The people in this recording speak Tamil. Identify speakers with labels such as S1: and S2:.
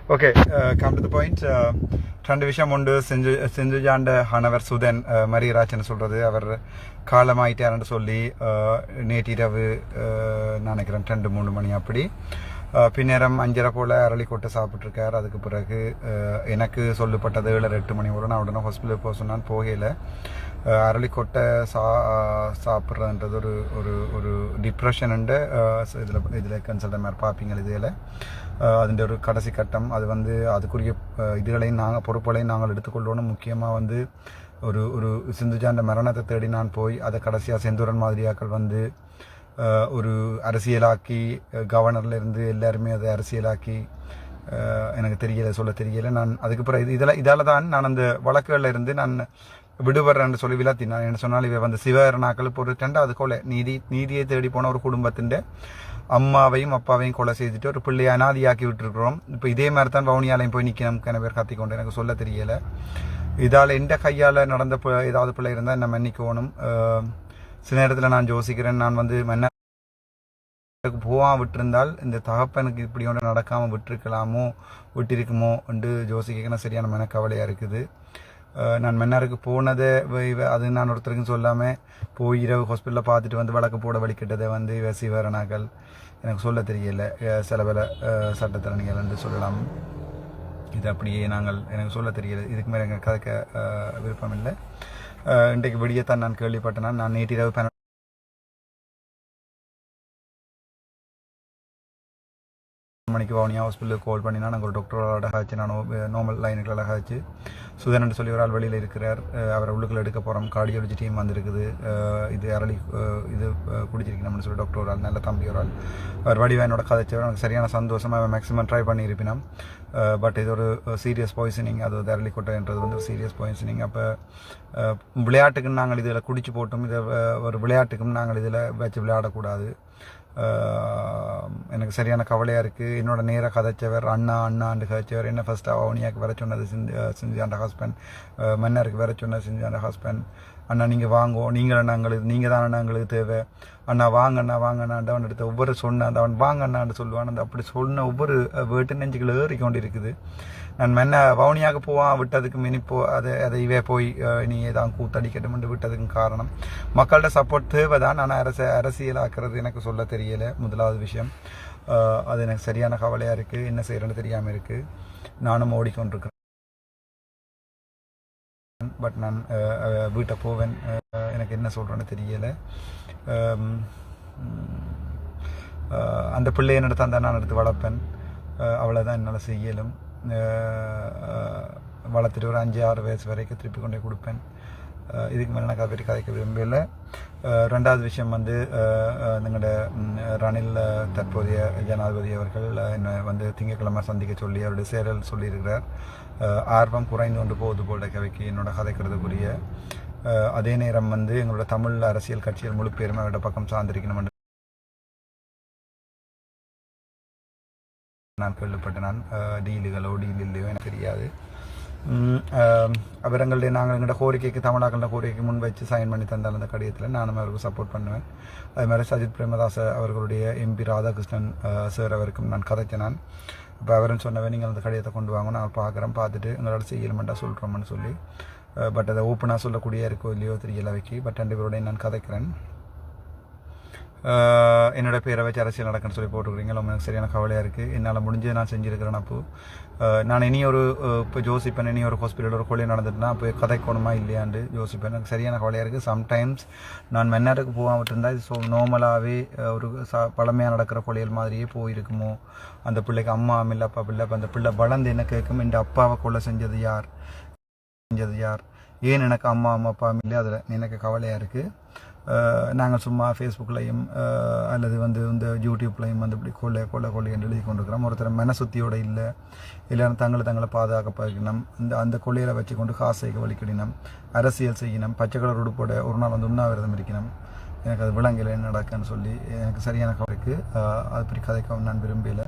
S1: Okay, come to the point. ரெண்டு விஷயம் உண்டு. செஞ்சுஜாண்ட ஹனவர் சுதன் மரியராஜன் சொல்கிறது அவர் காலமாயிட்டார்னு சொல்லி நேற்றிரவு நினைக்கிறேன் 2-3 மணி அப்படி பின்னேரம் 5:30 போல் அரளிக்கொட்டை சாப்பிட்ருக்கார். அதுக்கு பிறகு எனக்கு சொல்லப்பட்டது 7-8 மணி வரும். நான் உடனே ஹாஸ்பிட்டலுக்கு போக சொன்னான், போகையில் அரளிக்கொட்டை சாப்பிட்றதுன்றது ஒரு ஒரு ஒரு டிப்ரெஷனுண்டு இதில் கன்சல்ட் மாதிரி பார்ப்பீங்க. இதில் அதுன்ற ஒரு கடைசி கட்டம். அது அதுக்குரிய இதுகளையும் பொறுப்புகளையும் நாங்கள் எடுத்துக்கொள்ளணும். முக்கியமாக ஒரு ஒரு சிந்துஜாண்ட மரணத்தை தேடி நான் போய் அதை கடைசியாக செந்தூரன் மாதிரியாக்கள் ஒரு அரசியலாக்கி கவர்னர்லேருந்து எல்லாருமே அதை அரசியலாக்கி எனக்கு தெரியலை, சொல்ல தெரியலை. நான் அதுக்கப்புறம் இதால் தான் நான் அந்த வழக்குகளில் இருந்து நான் விடுபடுறேன்னு சொல்லி விளாத்தி. நான் என்ன சொன்னாலும் இவ சிவகரனாக்கள் இப்போ ஒரு 2வது கொலை நீதியை தேடி போன ஒரு குடும்பத்தின் அம்மாவையும் அப்பாவையும் கொலை செய்துட்டு ஒரு பிள்ளையை அனாதியாக்கி விட்டுருக்குறோம். இப்போ இதே மாதிரி தான் வவுனியாலையும் போய் நிற்கணும் பேர் கத்திக்கொண்டு எனக்கு சொல்ல தெரியலை. இதால் எந்த கையால் நடந்த ஏதாவது பிள்ளை இருந்தால் என்ன மன்னிக்கணும். சில நேரத்தில் நான் யோசிக்கிறேன், நான் மன்னருக்கு போகாமல் விட்டிருந்தால் இந்த தகப்பனுக்கு இப்படி ஒன்று நடக்காமல் விட்டிருக்குமோ என்று யோசிக்க சரியான மனக்கவலையாக இருக்குது. நான் மன்னாருக்கு போனதை அது நான் ஒருத்தருக்கும் சொல்லாமல் போய் இரவு ஹாஸ்பிட்டலில் பார்த்துட்டு வழக்கு போட வலிக்கிட்டதை இவ சிவரணாக்கள் எனக்கு சொல்ல தெரியல. சில பல சட்டத்திறனிகள் என்று சொல்லலாம். இது அப்படியே எனக்கு சொல்ல தெரியல. இதுக்கு மேலே எங்கள் கதைக்க விருப்பம் இல்லை. இன்றைக்கு விடியத்தான் நான் கேள்விப்பட்டேன்னா, நான் நேற்றிரவு 12 மணிக்கு வவுனியா ஹாஸ்பிட்டலுக்கு கால் பண்ணினா நாங்கள் ஒரு டாக்டரோட ஆச்சு. நான் நார்மல் லைனுக்குள்ள ஆச்சு. சுதன் சொல்லி ஒரு ஆள் வெளியில் இருக்கிறார். அவரை உள்ளுக்குள்ள எடுக்க போகிறோம். கார்டியாலஜி டீம் வந்திருக்குது. இது அரளி இது குடிச்சிருக்கணும்னு சொல்லி டாக்டர் ஒரு ஆள், நல்ல தம்பி ஒரு ஆள். அவர் வடிவானோட கதைச்சவர் எனக்கு சரியான சந்தோஷமாக அவன் மேக்ஸிமம் ட்ரை பண்ணியிருப்பினான். பட் இது ஒரு சீரியஸ் பாய்சனிங். அது அரளிக்கொட்டைன்றது ஒரு சீரியஸ் பாய்சனிங். அப்போ விளையாட்டுக்குன்னு நாங்கள் இதில் குடிச்சு போட்டோம். இதை ஒரு விளையாட்டுக்கும் நாங்கள் இதில் வச்சு விளையாடக்கூடாது. எனக்கு சரியான கவலையாக இருக்குது. என்னோட நேராக கதைச்சவர் அண்ணாண்டு கதைச்சவர் என்ன ஃபஸ்ட்டு வவுனியாவுக்கு வர சொன்னது சிஞ்சாண்ட ஹஸ்பண்ட், மன்னருக்கு வர சொன்னது சிஞ்சாண்ட ஹஸ்பண்ட். அண்ணா நீங்கள் வாங்குவோம், நீங்கள் தான் எங்களுக்கு தேவை, அண்ணா வாங்கண்ணாண்டு அவன் எடுத்த ஒவ்வொரு சொன்ன அவன் வாங்கண்ணான்னு சொல்லுவான். அந்த அப்படி சொன்ன ஒவ்வொரு வீட்டு நெஞ்சுகள் ஏறிக்கொண்டு இருக்குது. நான் வவுனியாக போவான் விட்டதுக்கு இனிப்போ அதை இவே போய் நீ தான் கூத்தடிக்கட்டும்னு விட்டதுக்கு காரணம் மக்கள்கிட்ட சப்போர்ட் தேவை தான். ஆனால் அரசியலாக்குறது எனக்கு சொல்ல தெரியலை. முதலாவது விஷயம் அது எனக்கு சரியான கவலையாக இருக்குது. என்ன செய்கிறேன்னு தெரியாமல் இருக்குது. நானும் ஓடிக்கொண்டிருக்கிறேன். பட் நான் வீட்டை போவேன். எனக்கு என்ன சொல்கிறேன்னு தெரியலை. அந்த பிள்ளையை நடத்த அந்த நான் எடுத்து வளர்ப்பேன். அவ்வளோதான் என்னால் செய்யலும். வளர்த்துட்டு ஒரு 5-6 வயசு வரைக்கும் திருப்பி கொண்டே கொடுப்பேன். இதுக்கு மேலே நான் பற்றி கதைக்க விரும்பல. 2வது விஷயம் எங்களோட ரணில் தற்போதைய ஜனாதிபதி அவர்கள் என்னை திங்கட்கிழமை சந்திக்க சொல்லி அவருடைய சேரல் சொல்லியிருக்கிறார். ஆர்வம் குறைந்து கொண்டு போகுது போல கதைக்கு என்னோட கதைக்கிறதுக்குரிய. அதே நேரம் எங்களோட தமிழ் அரசியல் கட்சிகள் முழு பேருமே அவரோட பக்கம் சார்ந்திருக்கணும் நான் கேள்விப்பட்டேன். நான் டீல் இல்லையோ எனக்கு தெரியாது. அவர்களுடைய நாங்கள் எங்களோட கோரிக்கைக்கு தமிழாக்களோட கோரிக்கைக்கு முன் வச்சு சைன் பண்ணி தந்தால் அந்த கடிதத்தில் நானும் அவருக்கு சப்போர்ட் பண்ணுவேன். அது மாதிரி சஜித் பிரேமதாஸ் அவர்களுடைய MP ராதாகிருஷ்ணன் சார் அவருக்கும் நான் கதைச்சேன். நான் இப்போ அவரும் சொன்னவன் நீங்கள் அந்த கடிதத்தை கொண்டு வாங்க, நான் பார்த்துட்டு எங்களோட செய்யலமெண்ட்டாக சொல்கிறோம்னு சொல்லி. பட் அதை ஓப்பனாக சொல்லக்கூடிய இருக்கோ இல்லையோ தெரியல வைக்கி. பட் 2 பேரோடையும் நான் கதைக்கிறேன். என்னோட பேரை வச்சு அரசியல் நடக்குன்னு சொல்லி போட்டுக்கிறீங்களா, எனக்கு சரியான கவலையாக இருக்குது. என்னால் முடிஞ்சது நான் செஞ்சுருக்கிறேன். நான் இப்போ யோசிப்பேன், ஒரு ஹாஸ்பிட்டலில் ஒரு கொலை நடந்துட்டுனா அப்போ கதைக்கணுமா இல்லையாண்டு யோசிப்பேன். எனக்கு சரியான கவலையாக இருக்குது. சம்டைம்ஸ் நான் மன்னாருக்கு போகாமல் இருந்தால் இது நார்மலாகவே ஒரு பழமையாக நடக்கிற கொலைகள் மாதிரியே போயிருக்குமோ. அந்த பிள்ளைக்கு அம்மா இல்லை அப்பா பிள்ளை, அந்த பிள்ளை வளர்ந்து என்ன கேட்கும், இந்த அப்பாவை கொலை செஞ்சது யார், ஏன் எனக்கு அம்மா அப்பா இல்லை, அதில் எனக்கு கவலையாக இருக்குது. நாங்கள் சும்மா ஃபேஸ்புக்லையும் அல்லது இந்த யூடியூப்லையும் இப்படி கொள்ளை என்று எழுதி கொண்டிருக்கிறோம். ஒருத்தர் மனசுத்தியோடு இல்லை, இல்லைன்னா தங்களை பாதுகாக்கணும். அந்த கொள்ளையில் வச்சு கொண்டு காசைக்கு வலிக்கடினம், அரசியல் செய்யணும், பச்சை கலர் உடுப்போட ஒரு நாள் உண்ணாவிரதம் இருக்கணும். எனக்கு அது விளங்கலை நடக்குன்னு சொல்லி எனக்கு சரியான கவலைக்கு அது பற்றி கதைக்கவும் நான் விரும்பலை.